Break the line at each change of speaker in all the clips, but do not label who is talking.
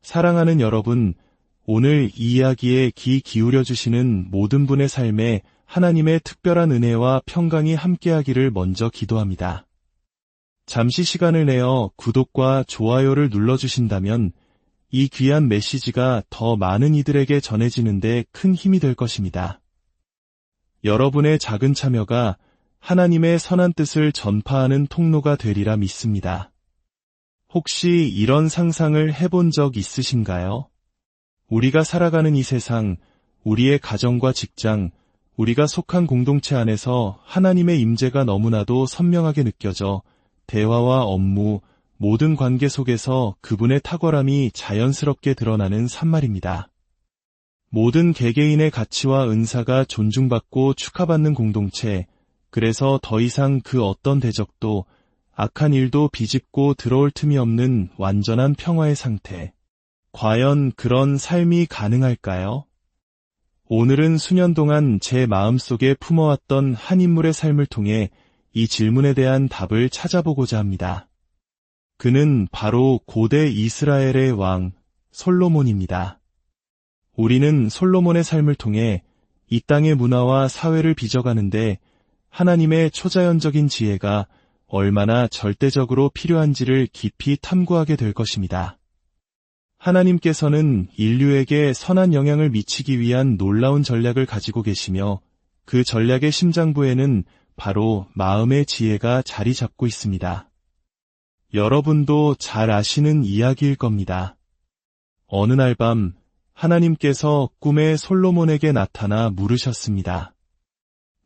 사랑하는 여러분, 오늘 이 이야기에 귀 기울여주시는 모든 분의 삶에 하나님의 특별한 은혜와 평강이 함께하기를 먼저 기도합니다. 잠시 시간을 내어 구독과 좋아요를 눌러주신다면 이 귀한 메시지가 더 많은 이들에게 전해지는데 큰 힘이 될 것입니다. 여러분의 작은 참여가 하나님의 선한 뜻을 전파하는 통로가 되리라 믿습니다. 혹시 이런 상상을 해본 적 있으신가요? 우리가 살아가는 이 세상, 우리의 가정과 직장, 우리가 속한 공동체 안에서 하나님의 임재가 너무나도 선명하게 느껴져 대화와 업무, 모든 관계 속에서 그분의 탁월함이 자연스럽게 드러나는 산말입니다. 모든 개개인의 가치와 은사가 존중받고 축하받는 공동체, 그래서 더 이상 그 어떤 대적도 악한 일도 비집고 들어올 틈이 없는 완전한 평화의 상태. 과연 그런 삶이 가능할까요? 오늘은 수년 동안 제 마음속에 품어왔던 한 인물의 삶을 통해 이 질문에 대한 답을 찾아보고자 합니다. 그는 바로 고대 이스라엘의 왕 솔로몬입니다. 우리는 솔로몬의 삶을 통해 이 땅의 문화와 사회를 빚어가는데 하나님의 초자연적인 지혜가 얼마나 절대적으로 필요한지를 깊이 탐구하게 될 것입니다. 하나님께서는 인류에게 선한 영향을 미치기 위한 놀라운 전략을 가지고 계시며 그 전략의 심장부에는 바로 마음의 지혜가 자리 잡고 있습니다. 여러분도 잘 아시는 이야기일 겁니다. 어느 날 밤 하나님께서 꿈에 솔로몬에게 나타나 물으셨습니다.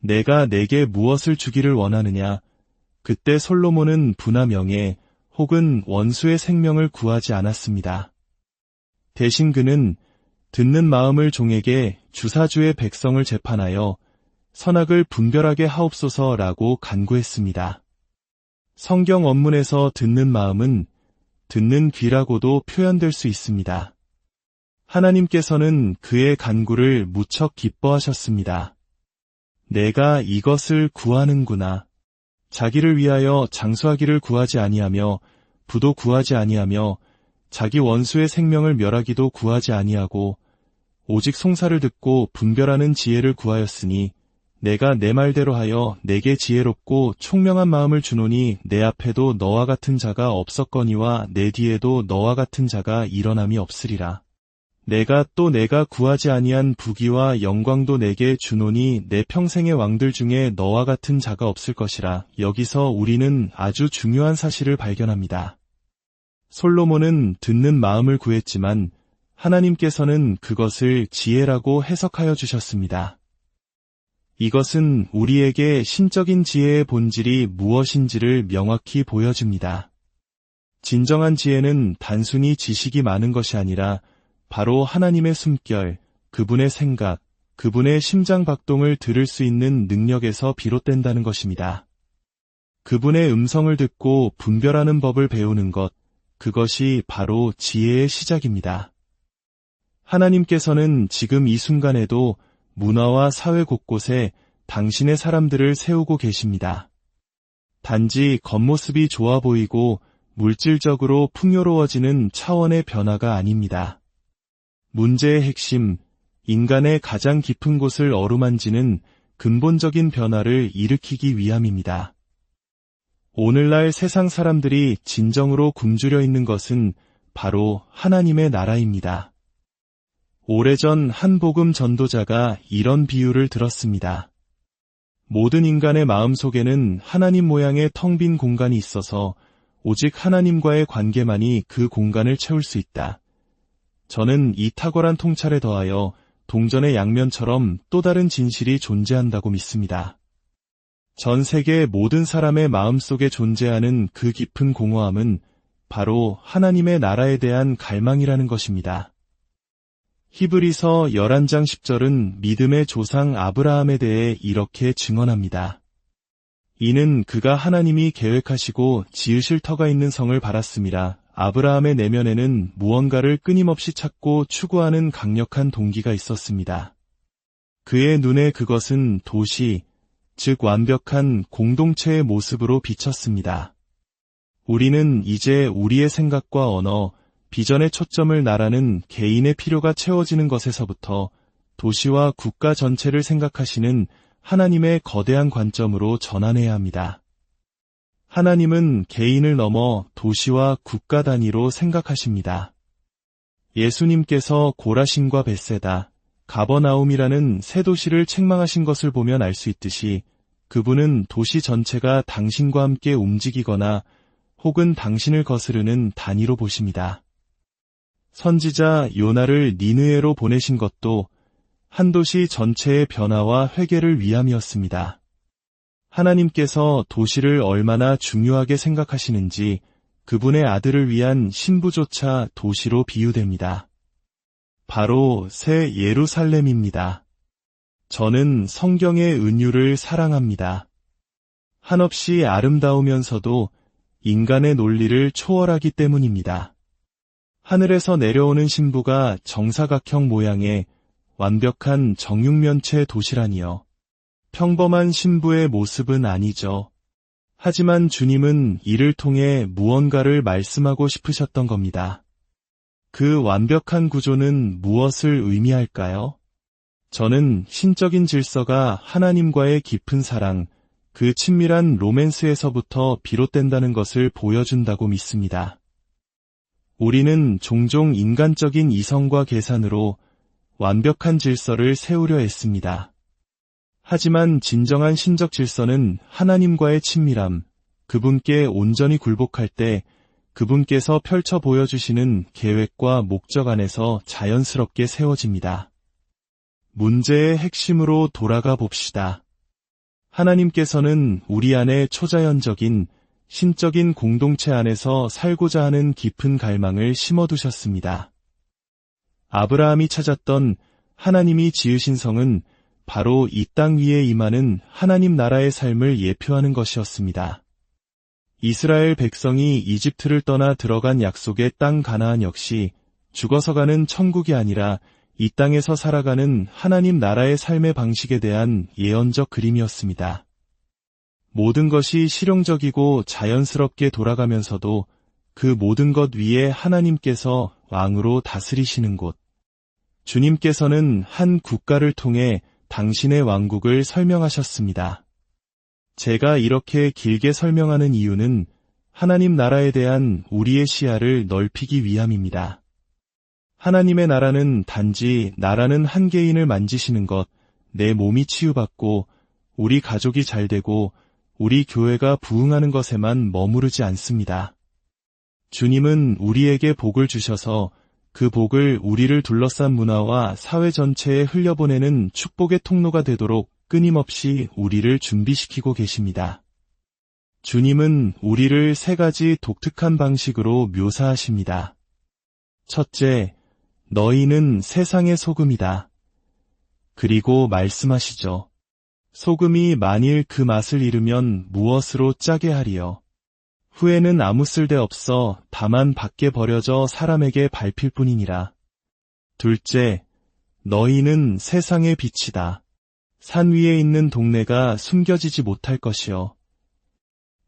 내가 내게 무엇을 주기를 원하느냐? 그때 솔로몬은 부나 명예 혹은 원수의 생명을 구하지 않았습니다. 대신 그는 듣는 마음을 종에게 주사주의 백성을 재판하여 선악을 분별하게 하옵소서라고 간구했습니다. 성경 원문에서 듣는 마음은 듣는 귀라고도 표현될 수 있습니다. 하나님께서는 그의 간구를 무척 기뻐하셨습니다. 내가 이것을 구하는구나. 자기를 위하여 장수하기를 구하지 아니하며 부도 구하지 아니하며 자기 원수의 생명을 멸하기도 구하지 아니하고 오직 송사를 듣고 분별하는 지혜를 구하였으니 내가 내 말대로 하여 내게 지혜롭고 총명한 마음을 주노니 내 앞에도 너와 같은 자가 없었거니와 내 뒤에도 너와 같은 자가 일어남이 없으리라. 내가 구하지 아니한 부귀와 영광도 내게 주노니 내 평생의 왕들 중에 너와 같은 자가 없을 것이라. 여기서 우리는 아주 중요한 사실을 발견합니다. 솔로몬은 듣는 마음을 구했지만 하나님께서는 그것을 지혜라고 해석하여 주셨습니다. 이것은 우리에게 신적인 지혜의 본질이 무엇인지를 명확히 보여줍니다. 진정한 지혜는 단순히 지식이 많은 것이 아니라 바로 하나님의 숨결, 그분의 생각, 그분의 심장 박동을 들을 수 있는 능력에서 비롯된다는 것입니다. 그분의 음성을 듣고 분별하는 법을 배우는 것, 그것이 바로 지혜의 시작입니다. 하나님께서는 지금 이 순간에도 문화와 사회 곳곳에 당신의 사람들을 세우고 계십니다. 단지 겉모습이 좋아 보이고 물질적으로 풍요로워지는 차원의 변화가 아닙니다. 문제의 핵심, 인간의 가장 깊은 곳을 어루만지는 근본적인 변화를 일으키기 위함입니다. 오늘날 세상 사람들이 진정으로 굶주려 있는 것은 바로 하나님의 나라입니다. 오래전 한 복음 전도자가 이런 비유를 들었습니다. 모든 인간의 마음속에는 하나님 모양의 텅 빈 공간이 있어서 오직 하나님과의 관계만이 그 공간을 채울 수 있다. 저는 이 탁월한 통찰에 더하여 동전의 양면처럼 또 다른 진실이 존재한다고 믿습니다. 전 세계 모든 사람의 마음속에 존재하는 그 깊은 공허함은 바로 하나님의 나라에 대한 갈망이라는 것입니다. 히브리서 11장 10절은 믿음의 조상 아브라함에 대해 이렇게 증언합니다. 이는 그가 하나님이 계획하시고 지으실 터가 있는 성을 바랐음이라. 아브라함의 내면에는 무언가를 끊임없이 찾고 추구하는 강력한 동기가 있었습니다. 그의 눈에 그것은 도시, 즉 완벽한 공동체의 모습으로 비쳤습니다. 우리는 이제 우리의 생각과 언어, 비전의 초점을 나라는 개인의 필요가 채워지는 것에서부터 도시와 국가 전체를 생각하시는 하나님의 거대한 관점으로 전환해야 합니다. 하나님은 개인을 넘어 도시와 국가 단위로 생각하십니다. 예수님께서 고라신과 벳세다, 가버나움이라는 세 도시를 책망하신 것을 보면 알 수 있듯이 그분은 도시 전체가 당신과 함께 움직이거나 혹은 당신을 거스르는 단위로 보십니다. 선지자 요나를 니느웨로 보내신 것도 한 도시 전체의 변화와 회개를 위함이었습니다. 하나님께서 도시를 얼마나 중요하게 생각하시는지 그분의 아들을 위한 신부조차 도시로 비유됩니다. 바로 새 예루살렘입니다. 저는 성경의 은유를 사랑합니다. 한없이 아름다우면서도 인간의 논리를 초월하기 때문입니다. 하늘에서 내려오는 신부가 정사각형 모양의 완벽한 정육면체 도시라니요. 평범한 신부의 모습은 아니죠. 하지만 주님은 이를 통해 무언가를 말씀하고 싶으셨던 겁니다. 그 완벽한 구조는 무엇을 의미할까요? 저는 신적인 질서가 하나님과의 깊은 사랑, 그 친밀한 로맨스에서부터 비롯된다는 것을 보여준다고 믿습니다. 우리는 종종 인간적인 이성과 계산으로 완벽한 질서를 세우려 했습니다. 하지만 진정한 신적 질서는 하나님과의 친밀함, 그분께 온전히 굴복할 때 그분께서 펼쳐 보여주시는 계획과 목적 안에서 자연스럽게 세워집니다. 문제의 핵심으로 돌아가 봅시다. 하나님께서는 우리 안에 초자연적인 신적인 공동체 안에서 살고자 하는 깊은 갈망을 심어두셨습니다. 아브라함이 찾았던 하나님이 지으신 성은 바로 이 땅 위에 임하는 하나님 나라의 삶을 예표하는 것이었습니다. 이스라엘 백성이 이집트를 떠나 들어간 약속의 땅 가나안 역시 죽어서 가는 천국이 아니라 이 땅에서 살아가는 하나님 나라의 삶의 방식에 대한 예언적 그림이었습니다. 모든 것이 실용적이고 자연스럽게 돌아가면서도 그 모든 것 위에 하나님께서 왕으로 다스리시는 곳. 주님께서는 한 국가를 통해 당신의 왕국을 설명하셨습니다. 제가 이렇게 길게 설명하는 이유는 하나님 나라에 대한 우리의 시야를 넓히기 위함입니다. 하나님의 나라는 단지 나라는 한 개인을 만지시는 것, 내 몸이 치유받고 우리 가족이 잘되고 우리 교회가 부흥하는 것에만 머무르지 않습니다. 주님은 우리에게 복을 주셔서 그 복을 우리를 둘러싼 문화와 사회 전체에 흘려보내는 축복의 통로가 되도록 끊임없이 우리를 준비시키고 계십니다. 주님은 우리를 세 가지 독특한 방식으로 묘사하십니다. 첫째, 너희는 세상의 소금이다. 그리고 말씀하시죠. 소금이 만일 그 맛을 잃으면 무엇으로 짜게 하리요. 후에는 아무 쓸데없어 다만 밖에 버려져 사람에게 밟힐 뿐이니라. 둘째, 너희는 세상의 빛이다. 산 위에 있는 동네가 숨겨지지 못할 것이요.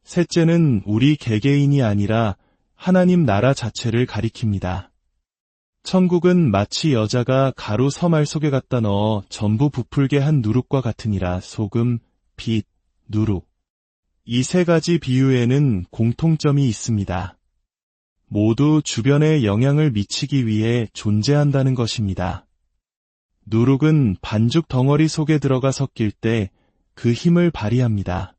셋째는 우리 개개인이 아니라 하나님 나라 자체를 가리킵니다. 천국은 마치 여자가 가루 서말 속에 갖다 넣어 전부 부풀게 한 누룩과 같으니라. 소금, 빛, 누룩. 이 세 가지 비유에는 공통점이 있습니다. 모두 주변에 영향을 미치기 위해 존재한다는 것입니다. 누룩은 반죽 덩어리 속에 들어가 섞일 때 그 힘을 발휘합니다.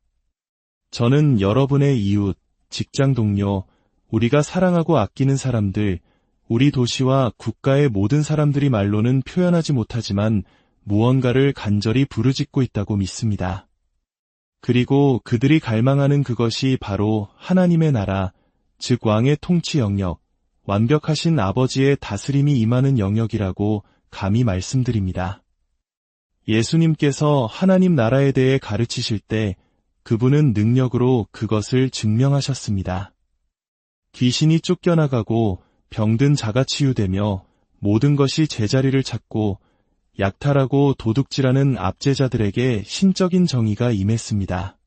저는 여러분의 이웃, 직장 동료, 우리가 사랑하고 아끼는 사람들, 우리 도시와 국가의 모든 사람들이 말로는 표현하지 못하지만 무언가를 간절히 부르짖고 있다고 믿습니다. 그리고 그들이 갈망하는 그것이 바로 하나님의 나라, 즉 왕의 통치 영역, 완벽하신 아버지의 다스림이 임하는 영역이라고 감히 말씀드립니다. 예수님께서 하나님 나라에 대해 가르치실 때 그분은 능력으로 그것을 증명하셨습니다. 귀신이 쫓겨나가고 병든 자가 치유되며 모든 것이 제자리를 찾고 약탈하고 도둑질하는 압제자들에게 신적인 정의가 임했습니다.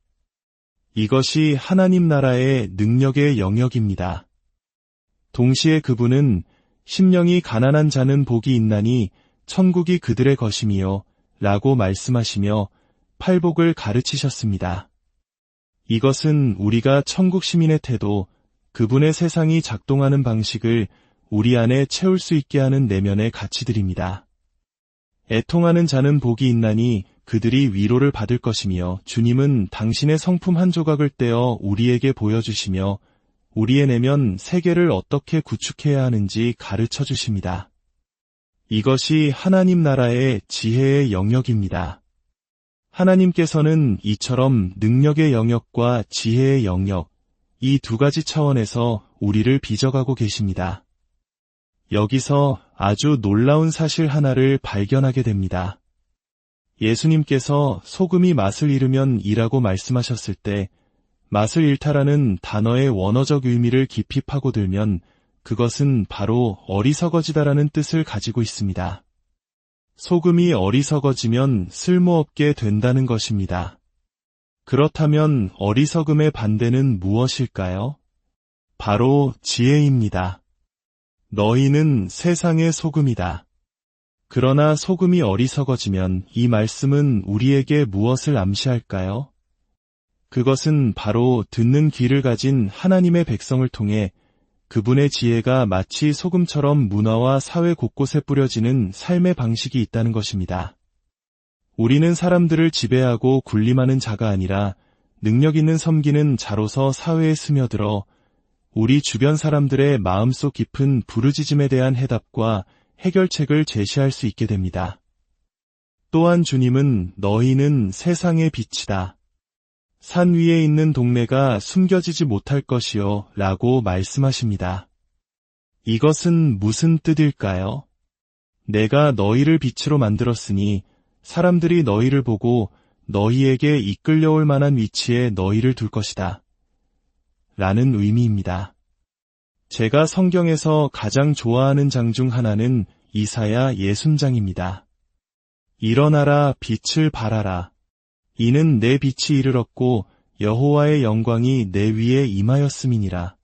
이것이 하나님 나라의 능력의 영역입니다. 동시에 그분은 심령이 가난한 자는 복이 있나니 천국이 그들의 것임이요 라고 말씀하시며 팔복을 가르치셨습니다. 이것은 우리가 천국 시민의 태도, 그분의 세상이 작동하는 방식을 우리 안에 채울 수 있게 하는 내면의 가치들입니다. 애통하는 자는 복이 있나니 그들이 위로를 받을 것이며, 주님은 당신의 성품 한 조각을 떼어 우리에게 보여주시며 우리의 내면 세계를 어떻게 구축해야 하는지 가르쳐 주십니다. 이것이 하나님 나라의 지혜의 영역입니다. 하나님께서는 이처럼 능력의 영역과 지혜의 영역, 이 두 가지 차원에서 우리를 빚어가고 계십니다. 여기서 아주 놀라운 사실 하나를 발견하게 됩니다. 예수님께서 소금이 맛을 잃으면 이라고 말씀하셨을 때 맛을 잃다라는 단어의 원어적 의미를 깊이 파고들면 그것은 바로 어리석어지다라는 뜻을 가지고 있습니다. 소금이 어리석어지면 쓸모없게 된다는 것입니다. 그렇다면 어리석음의 반대는 무엇일까요? 바로 지혜입니다. 너희는 세상의 소금이다. 그러나 소금이 어리석어지면 이 말씀은 우리에게 무엇을 암시할까요? 그것은 바로 듣는 귀를 가진 하나님의 백성을 통해 그분의 지혜가 마치 소금처럼 문화와 사회 곳곳에 뿌려지는 삶의 방식이 있다는 것입니다. 우리는 사람들을 지배하고 군림하는 자가 아니라 능력 있는 섬기는 자로서 사회에 스며들어 우리 주변 사람들의 마음속 깊은 부르짖음에 대한 해답과 해결책을 제시할 수 있게 됩니다. 또한 주님은 너희는 세상의 빛이다. 산 위에 있는 동네가 숨겨지지 못할 것이요 라고 말씀하십니다. 이것은 무슨 뜻일까요? 내가 너희를 빛으로 만들었으니 사람들이 너희를 보고 너희에게 이끌려올 만한 위치에 너희를 둘 것이다. 라는 의미입니다. 제가 성경에서 가장 좋아하는 장 중 하나는 이사야 60장입니다. 일어나라 빛을 발하라. 이는 내 빛이 이르렀고 여호와의 영광이 내 위에 임하였음이니라.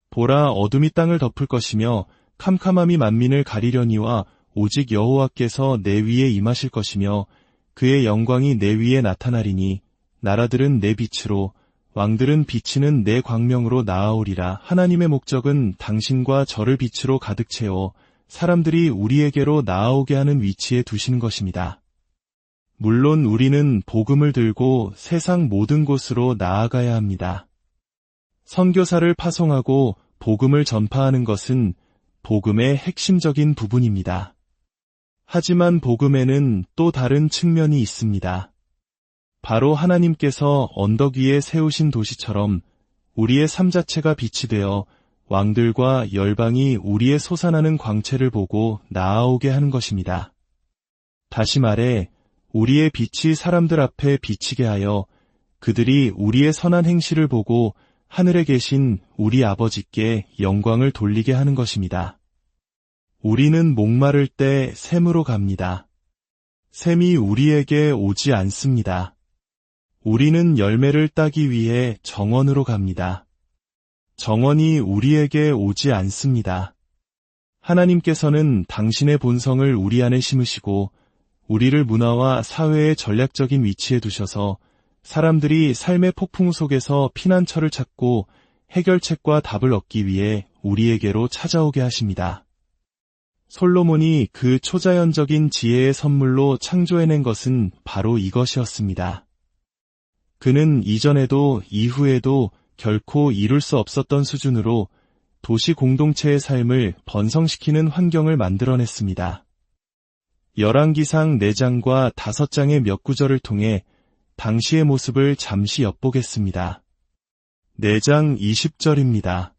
보라 어둠이 땅을 덮을 것이며 캄캄함이 만민을 가리려니와 오직 여호와께서 내 위에 임하실 것이며 그의 영광이 내 위에 나타나리니 나라들은 내 빛으로 왕들은 비치는 내 광명으로 나아오리라. 하나님의 목적은 당신과 저를 빛으로 가득 채워 사람들이 우리에게로 나아오게 하는 위치에 두시는 것입니다. 물론 우리는 복음을 들고 세상 모든 곳으로 나아가야 합니다. 선교사를 파송하고 복음을 전파하는 것은 복음의 핵심적인 부분입니다. 하지만 복음에는 또 다른 측면이 있습니다. 바로 하나님께서 언덕 위에 세우신 도시처럼 우리의 삶 자체가 빛이 되어 왕들과 열방이 우리의 솟아나는 광채를 보고 나아오게 하는 것입니다. 다시 말해 우리의 빛이 사람들 앞에 비치게 하여 그들이 우리의 선한 행실을 보고 하늘에 계신 우리 아버지께 영광을 돌리게 하는 것입니다. 우리는 목마를 때 샘으로 갑니다. 샘이 우리에게 오지 않습니다. 우리는 열매를 따기 위해 정원으로 갑니다. 정원이 우리에게 오지 않습니다. 하나님께서는 당신의 본성을 우리 안에 심으시고 우리를 문화와 사회의 전략적인 위치에 두셔서 사람들이 삶의 폭풍 속에서 피난처를 찾고 해결책과 답을 얻기 위해 우리에게로 찾아오게 하십니다. 솔로몬이 그 초자연적인 지혜의 선물로 창조해낸 것은 바로 이것이었습니다. 그는 이전에도 이후에도 결코 이룰 수 없었던 수준으로 도시 공동체의 삶을 번성시키는 환경을 만들어냈습니다. 열왕기상 4장과 5장의 몇 구절을 통해 당시의 모습을 잠시 엿보겠습니다. 4장 20절입니다.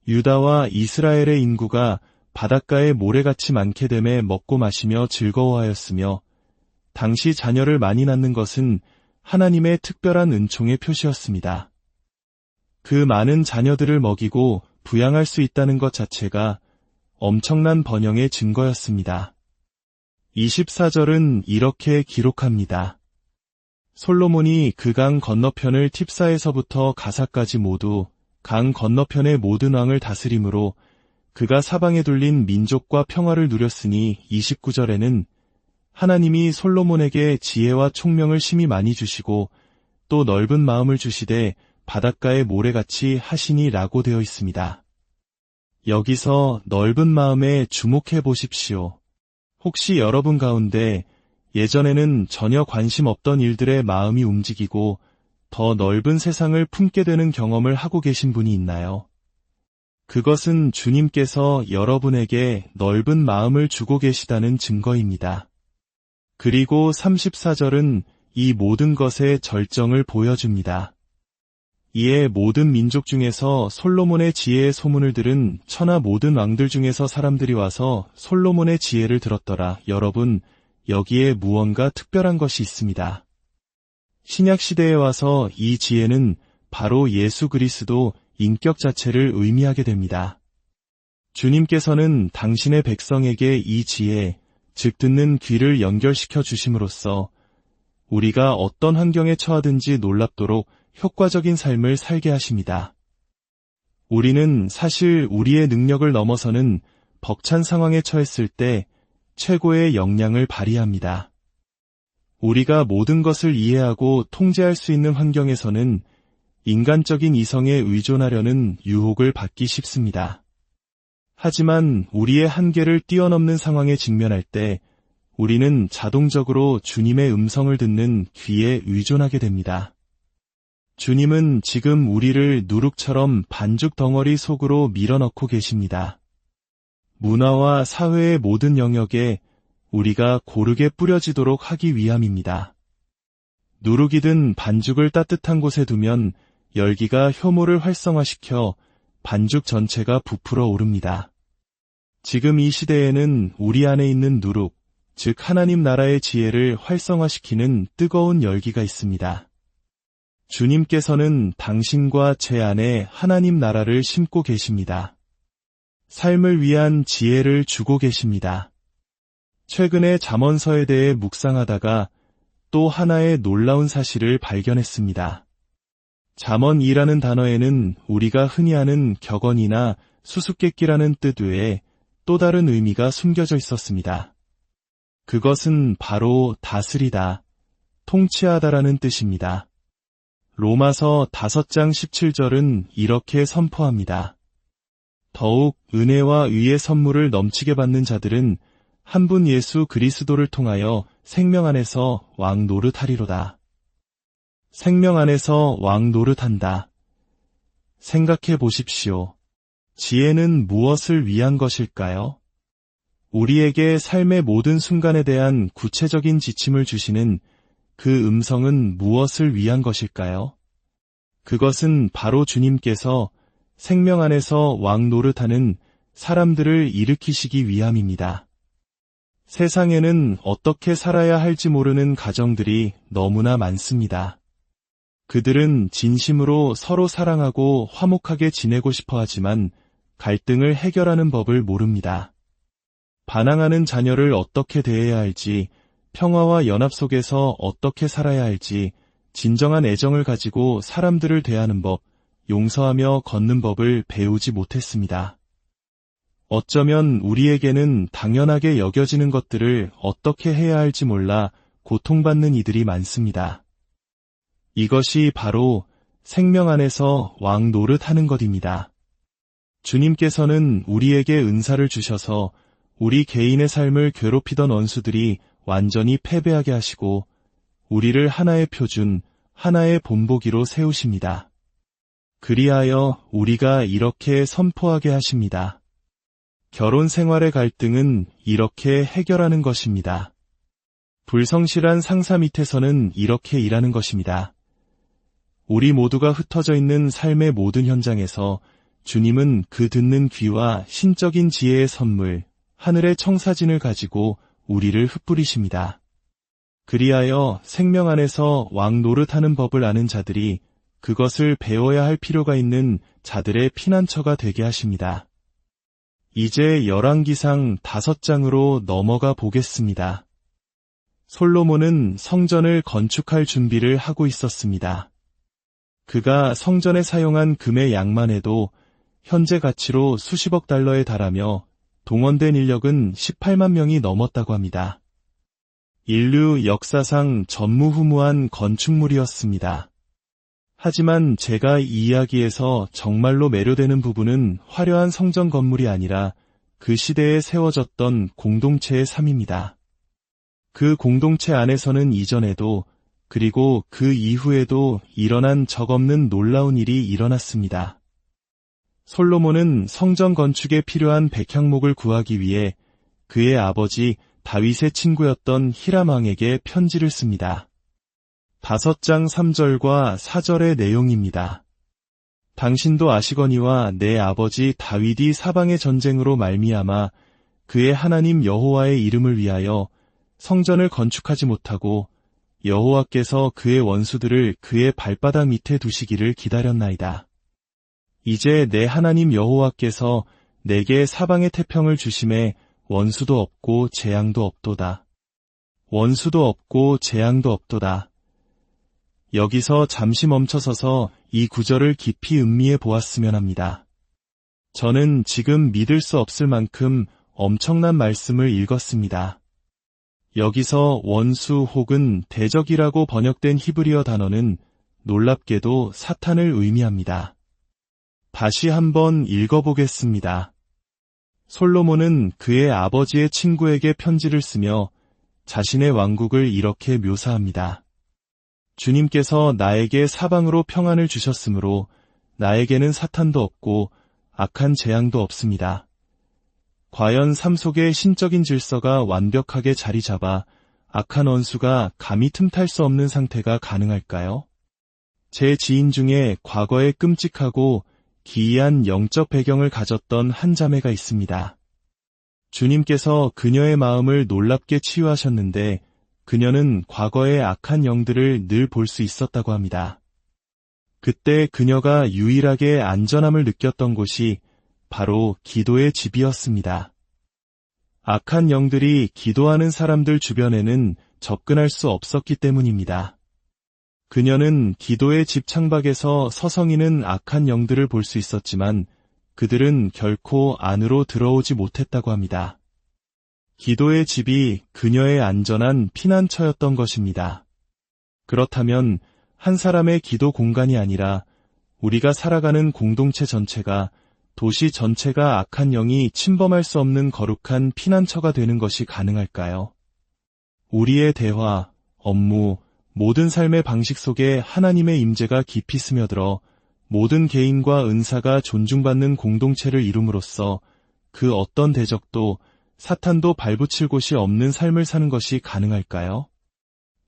유다와 이스라엘의 인구가 바닷가에 모래같이 많게 됨에 먹고 마시며 즐거워하였으며 당시 자녀를 많이 낳는 것은 하나님의 특별한 은총의 표시였습니다. 그 많은 자녀들을 먹이고 부양할 수 있다는 것 자체가 엄청난 번영의 증거였습니다. 24절은 이렇게 기록합니다. 솔로몬이 그 강 건너편을 팁사에서부터 가사까지 모두 강 건너편의 모든 왕을 다스림으로 그가 사방에 둘린 민족과 평화를 누렸으니 29절에는 하나님이 솔로몬에게 지혜와 총명을 심히 많이 주시고 또 넓은 마음을 주시되 바닷가의 모래같이 하시니라고 되어 있습니다. 여기서 넓은 마음에 주목해 보십시오. 혹시 여러분 가운데 예전에는 전혀 관심 없던 일들에 마음이 움직이고 더 넓은 세상을 품게 되는 경험을 하고 계신 분이 있나요? 그것은 주님께서 여러분에게 넓은 마음을 주고 계시다는 증거입니다. 그리고 34절은 이 모든 것의 절정을 보여줍니다. 이에 모든 민족 중에서 솔로몬의 지혜의 소문을 들은 천하 모든 왕들 중에서 사람들이 와서 솔로몬의 지혜를 들었더라. 여러분, 여기에 무언가 특별한 것이 있습니다. 신약 시대에 와서 이 지혜는 바로 예수 그리스도 인격 자체를 의미하게 됩니다. 주님께서는 당신의 백성에게 이 지혜, 즉 듣는 귀를 연결시켜 주심으로써 우리가 어떤 환경에 처하든지 놀랍도록 효과적인 삶을 살게 하십니다. 우리는 사실 우리의 능력을 넘어서는 벅찬 상황에 처했을 때 최고의 역량을 발휘합니다. 우리가 모든 것을 이해하고 통제할 수 있는 환경에서는 인간적인 이성에 의존하려는 유혹을 받기 쉽습니다. 하지만 우리의 한계를 뛰어넘는 상황에 직면할 때 우리는 자동적으로 주님의 음성을 듣는 귀에 의존하게 됩니다. 주님은 지금 우리를 누룩처럼 반죽 덩어리 속으로 밀어넣고 계십니다. 문화와 사회의 모든 영역에 우리가 고르게 뿌려지도록 하기 위함입니다. 누룩이든 반죽을 따뜻한 곳에 두면 열기가 효모를 활성화시켜 반죽 전체가 부풀어 오릅니다. 지금 이 시대에는 우리 안에 있는 누룩, 즉 하나님 나라의 지혜를 활성화시키는 뜨거운 열기가 있습니다. 주님께서는 당신과 제 안에 하나님 나라를 심고 계십니다. 삶을 위한 지혜를 주고 계십니다. 최근에 잠언서에 대해 묵상하다가 또 하나의 놀라운 사실을 발견했습니다. 잠언이라는 단어에는 우리가 흔히 아는 격언이나 수수께끼라는 뜻 외에 또 다른 의미가 숨겨져 있었습니다. 그것은 바로 다스리다, 통치하다라는 뜻입니다. 로마서 5장 17절은 이렇게 선포합니다. 더욱 은혜와 의의 선물을 넘치게 받는 자들은 한 분 예수 그리스도를 통하여 생명 안에서 왕 노릇하리로다. 생명 안에서 왕 노릇한다. 생각해 보십시오. 지혜는 무엇을 위한 것일까요? 우리에게 삶의 모든 순간에 대한 구체적인 지침을 주시는 그 음성은 무엇을 위한 것일까요? 그것은 바로 주님께서 생명 안에서 왕 노릇하는 사람들을 일으키시기 위함입니다. 세상에는 어떻게 살아야 할지 모르는 가정들이 너무나 많습니다. 그들은 진심으로 서로 사랑하고 화목하게 지내고 싶어 하지만 갈등을 해결하는 법을 모릅니다. 반항하는 자녀를 어떻게 대해야 할지, 평화와 연합 속에서 어떻게 살아야 할지, 진정한 애정을 가지고 사람들을 대하는 법, 용서하며 걷는 법을 배우지 못했습니다. 어쩌면 우리에게는 당연하게 여겨지는 것들을 어떻게 해야 할지 몰라 고통받는 이들이 많습니다. 이것이 바로 생명 안에서 왕 노릇하는 것입니다. 주님께서는 우리에게 은사를 주셔서 우리 개인의 삶을 괴롭히던 원수들이 완전히 패배하게 하시고 우리를 하나의 표준, 하나의 본보기로 세우십니다. 그리하여 우리가 이렇게 선포하게 하십니다. 결혼 생활의 갈등은 이렇게 해결하는 것입니다. 불성실한 상사 밑에서는 이렇게 일하는 것입니다. 우리 모두가 흩어져 있는 삶의 모든 현장에서 주님은 그 듣는 귀와 신적인 지혜의 선물, 하늘의 청사진을 가지고 우리를 흩뿌리십니다. 그리하여 생명 안에서 왕 노릇하는 법을 아는 자들이 그것을 배워야 할 필요가 있는 자들의 피난처가 되게 하십니다. 이제 열왕기상 5장으로 넘어가 보겠습니다. 솔로몬은 성전을 건축할 준비를 하고 있었습니다. 그가 성전에 사용한 금의 양만 해도 현재 가치로 수십억 달러에 달하며 동원된 인력은 18만 명이 넘었다고 합니다. 인류 역사상 전무후무한 건축물이었습니다. 하지만 제가 이 이야기에서 정말로 매료되는 부분은 화려한 성전 건물이 아니라 그 시대에 세워졌던 공동체의 삶입니다. 그 공동체 안에서는 이전에도 그리고 그 이후에도 일어난 적없는 놀라운 일이 일어났습니다. 솔로몬은 성전 건축에 필요한 백향목을 구하기 위해 그의 아버지 다윗의 친구였던 히람 왕에게 편지를 씁니다. 5장 3절과 4절의 내용입니다. 당신도 아시거니와 내 아버지 다윗이 사방의 전쟁으로 말미암아 그의 하나님 여호와의 이름을 위하여 성전을 건축하지 못하고 여호와께서 그의 원수들을 그의 발바닥 밑에 두시기를 기다렸나이다. 이제 내 하나님 여호와께서 내게 사방의 태평을 주심에 원수도 없고 재앙도 없도다. 원수도 없고 재앙도 없도다. 여기서 잠시 멈춰서서 이 구절을 깊이 음미해 보았으면 합니다. 저는 지금 믿을 수 없을 만큼 엄청난 말씀을 읽었습니다. 여기서 원수 혹은 대적이라고 번역된 히브리어 단어는 놀랍게도 사탄을 의미합니다. 다시 한번 읽어보겠습니다. 솔로몬은 그의 아버지의 친구에게 편지를 쓰며 자신의 왕국을 이렇게 묘사합니다. 주님께서 나에게 사방으로 평안을 주셨으므로 나에게는 사탄도 없고 악한 재앙도 없습니다. 과연 삶 속의 신적인 질서가 완벽하게 자리 잡아 악한 원수가 감히 틈탈 수 없는 상태가 가능할까요? 제 지인 중에 과거에 끔찍하고 기이한 영적 배경을 가졌던 한 자매가 있습니다. 주님께서 그녀의 마음을 놀랍게 치유하셨는데 그녀는 과거의 악한 영들을 늘 볼 수 있었다고 합니다. 그때 그녀가 유일하게 안전함을 느꼈던 곳이 바로 기도의 집이었습니다. 악한 영들이 기도하는 사람들 주변에는 접근할 수 없었기 때문입니다. 그녀는 기도의 집 창밖에서 서성이는 악한 영들을 볼 수 있었지만 그들은 결코 안으로 들어오지 못했다고 합니다. 기도의 집이 그녀의 안전한 피난처였던 것입니다. 그렇다면 한 사람의 기도 공간이 아니라 우리가 살아가는 공동체 전체가 도시 전체가 악한 영이 침범할 수 없는 거룩한 피난처가 되는 것이 가능할까요? 우리의 대화, 업무, 모든 삶의 방식 속에 하나님의 임재가 깊이 스며들어 모든 개인과 은사가 존중받는 공동체를 이룸으로써 그 어떤 대적도 사탄도 발붙일 곳이 없는 삶을 사는 것이 가능할까요?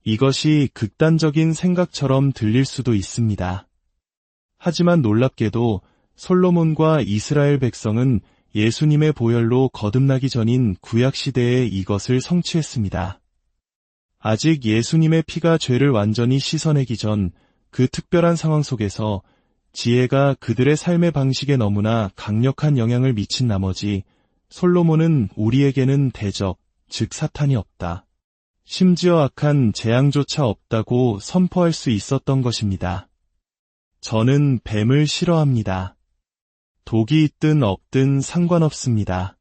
이것이 극단적인 생각처럼 들릴 수도 있습니다. 하지만 놀랍게도 솔로몬과 이스라엘 백성은 예수님의 보혈로 거듭나기 전인 구약시대에 이것을 성취했습니다. 아직 예수님의 피가 죄를 완전히 씻어내기 전 그 특별한 상황 속에서 지혜가 그들의 삶의 방식에 너무나 강력한 영향을 미친 나머지 솔로몬은 우리에게는 대적, 즉 사탄이 없다. 심지어 악한 재앙조차 없다고 선포할 수 있었던 것입니다. 저는 뱀을 싫어합니다. 독이 있든 없든 상관없습니다.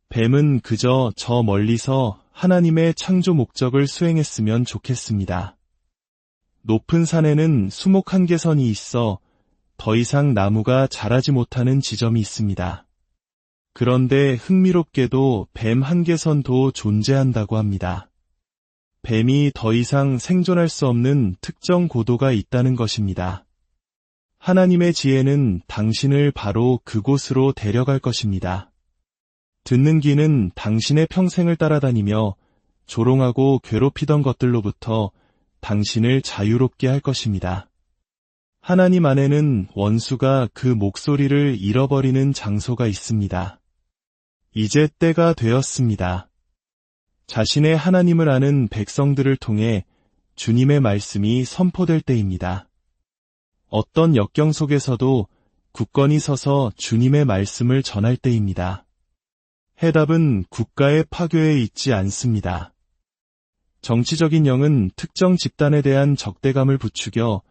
뱀은 그저 저 멀리서 하나님의 창조 목적을 수행했으면 좋겠습니다. 높은 산에는 수목 한계선이 있어 더 이상 나무가 자라지 못하는 지점이 있습니다. 그런데 흥미롭게도 뱀 한계선도 존재한다고 합니다. 뱀이 더 이상 생존할 수 없는 특정 고도가 있다는 것입니다. 하나님의 지혜는 당신을 바로 그곳으로 데려갈 것입니다. 듣는 귀는 당신의 평생을 따라다니며 조롱하고 괴롭히던 것들로부터 당신을 자유롭게 할 것입니다. 하나님 안에는 원수가 그 목소리를 잃어버리는 장소가 있습니다. 이제 때가 되었습니다. 자신의 하나님을 아는 백성들을 통해 주님의 말씀이 선포될 때입니다. 어떤 역경 속에서도 굳건히 서서 주님의 말씀을 전할 때입니다. 해답은 국가의 파괴에 있지 않습니다. 정치적인 영은 특정 집단에 대한 적대감을 부추겨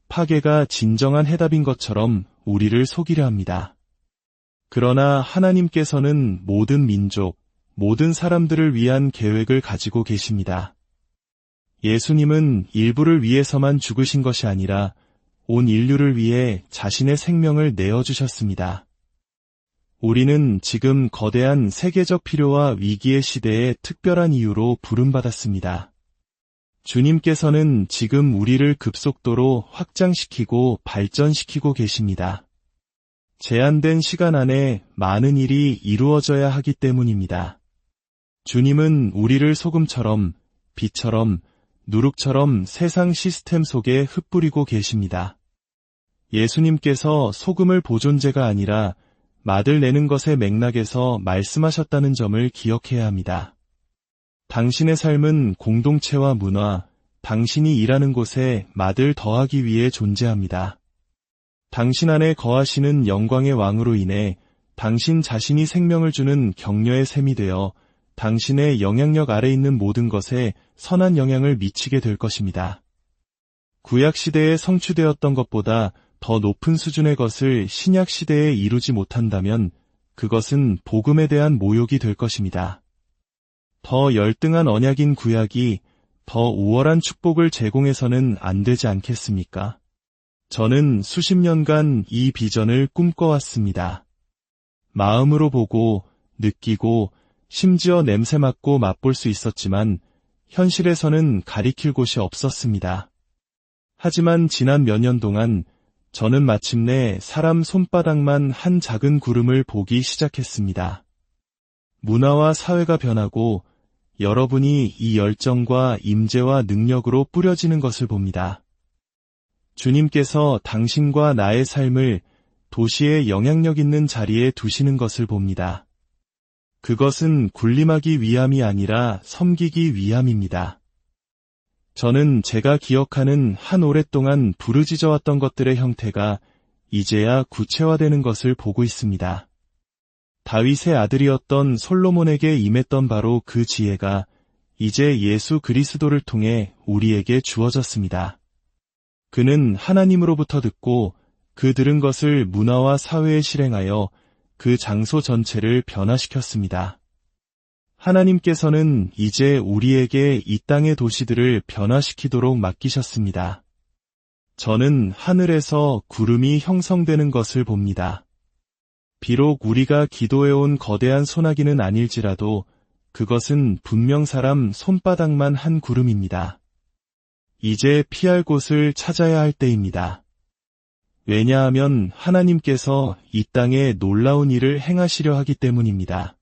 파괴가 진정한 해답인 것처럼 우리를 속이려 합니다. 그러나 하나님께서는 모든 민족, 모든 사람들을 위한 계획을 가지고 계십니다. 예수님은 일부를 위해서만 죽으신 것이 아니라 온 인류를 위해 자신의 생명을 내어주셨습니다. 우리는 지금 거대한 세계적 필요와 위기의 시대에 특별한 이유로 부름받았습니다. 주님께서는 지금 우리를 급속도로 확장시키고 발전시키고 계십니다. 제한된 시간 안에 많은 일이 이루어져야 하기 때문입니다. 주님은 우리를 소금처럼, 빛처럼, 누룩처럼 세상 시스템 속에 흩뿌리고 계십니다. 예수님께서 소금을 보존제가 아니라 맛을 내는 것의 맥락에서 말씀하셨다는 점을 기억해야 합니다. 당신의 삶은 공동체와 문화, 당신이 일하는 곳에 맛을 더하기 위해 존재합니다. 당신 안에 거하시는 영광의 왕으로 인해 당신 자신이 생명을 주는 격려의 샘이 되어 당신의 영향력 아래 있는 모든 것에 선한 영향을 미치게 될 것입니다. 구약시대에 성취되었던 것보다 더 높은 수준의 것을 신약시대에 이루지 못한다면 그것은 복음에 대한 모욕이 될 것입니다. 더 열등한 언약인 구약이 더 우월한 축복을 제공해서는 안 되지 않겠습니까? 저는 수십 년간 이 비전을 꿈꿔왔습니다. 마음으로 보고, 느끼고, 심지어 냄새 맡고 맛볼 수 있었지만 현실에서는 가리킬 곳이 없었습니다. 하지만 지난 몇 년 동안 저는 마침내 사람 손바닥만 한 작은 구름을 보기 시작했습니다. 문화와 사회가 변하고 여러분이 이 열정과 임재와 능력으로 뿌려지는 것을 봅니다. 주님께서 당신과 나의 삶을 도시의 영향력 있는 자리에 두시는 것을 봅니다. 그것은 군림하기 위함이 아니라 섬기기 위함입니다. 저는 제가 기억하는 한 오랫동안 부르짖어왔던 것들의 형태가 이제야 구체화되는 것을 보고 있습니다. 다윗의 아들이었던 솔로몬에게 임했던 바로 그 지혜가 이제 예수 그리스도를 통해 우리에게 주어졌습니다. 그는 하나님으로부터 듣고 그 들은 것을 문화와 사회에 실행하여 그 장소 전체를 변화시켰습니다. 하나님께서는 이제 우리에게 이 땅의 도시들을 변화시키도록 맡기셨습니다. 저는 하늘에서 구름이 형성되는 것을 봅니다. 비록 우리가 기도해온 거대한 소나기는 아닐지라도 그것은 분명 사람 손바닥만 한 구름입니다. 이제 피할 곳을 찾아야 할 때입니다. 왜냐하면 하나님께서 이 땅에 놀라운 일을 행하시려 하기 때문입니다.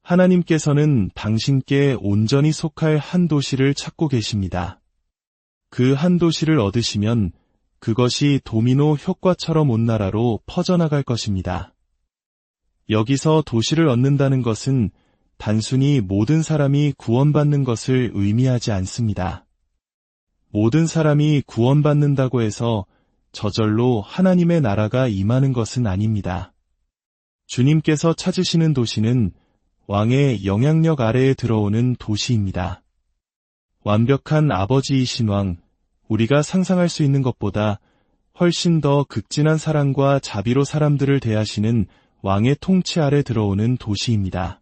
하나님께서는 당신께 온전히 속할 한 도시를 찾고 계십니다. 그 한 도시를 얻으시면 그것이 도미노 효과처럼 온 나라로 퍼져나갈 것입니다. 여기서 도시를 얻는다는 것은 단순히 모든 사람이 구원받는 것을 의미하지 않습니다. 모든 사람이 구원받는다고 해서 저절로 하나님의 나라가 임하는 것은 아닙니다. 주님께서 찾으시는 도시는 왕의 영향력 아래에 들어오는 도시입니다. 완벽한 아버지이신 왕, 우리가 상상할 수 있는 것보다 훨씬 더 극진한 사랑과 자비로 사람들을 대하시는 왕의 통치 아래 들어오는 도시입니다.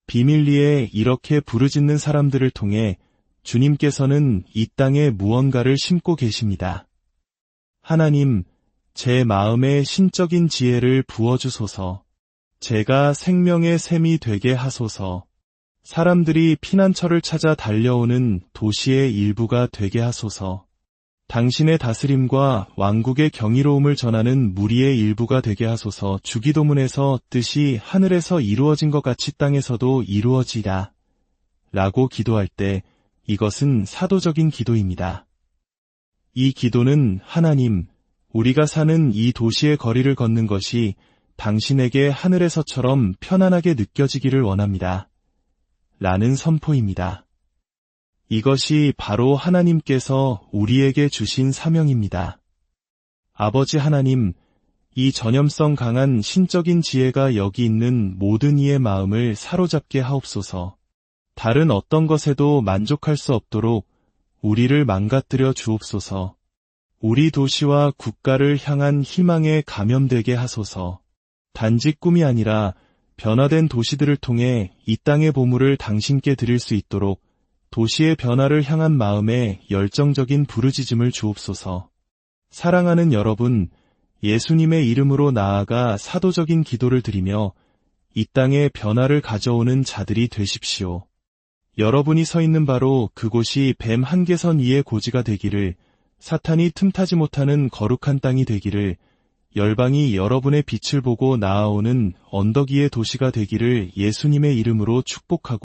비밀리에 이렇게 부르짖는 사람들을 통해 주님께서는 이 땅에 무언가를 심고 계십니다. 하나님, 제 마음에 신적인 지혜를 부어주소서. 제가 생명의 샘이 되게 하소서. 사람들이 피난처를 찾아 달려오는 도시의 일부가 되게 하소서. 당신의 다스림과 왕국의 경이로움을 전하는 무리의 일부가 되게 하소서. 주기도문에서 뜻이 하늘에서 이루어진 것 같이 땅에서도 이루어지라 라고 기도할 때 이것은 사도적인 기도입니다. 이 기도는 하나님, 우리가 사는 이 도시의 거리를 걷는 것이 당신에게 하늘에서처럼 편안하게 느껴지기를 원합니다. 라는 선포입니다. 이것이 바로 하나님께서 우리에게 주신 사명입니다. 아버지 하나님, 이 전염성 강한 신적인 지혜가 여기 있는 모든 이의 마음을 사로잡게 하옵소서. 다른 어떤 것에도 만족할 수 없도록 우리를 망가뜨려 주옵소서. 우리 도시와 국가를 향한 희망에 감염되게 하소서. 단지 꿈이 아니라 변화된 도시들을 통해 이 땅의 보물을 당신께 드릴 수 있도록 도시의 변화를 향한 마음에 열정적인 부르짖음을 주옵소서. 사랑하는 여러분, 예수님의 이름으로 나아가 사도적인 기도를 드리며 이 땅에 변화를 가져오는 자들이 되십시오. 여러분이 서 있는 바로 그곳이 뱀 한계선 위의 고지가 되기를, 사탄이 틈타지 못하는 거룩한 땅이 되기를, 열방이 여러분의 빛을 보고 나아오는 언덕 위의 도시가 되기를 예수님의 이름으로 축복하고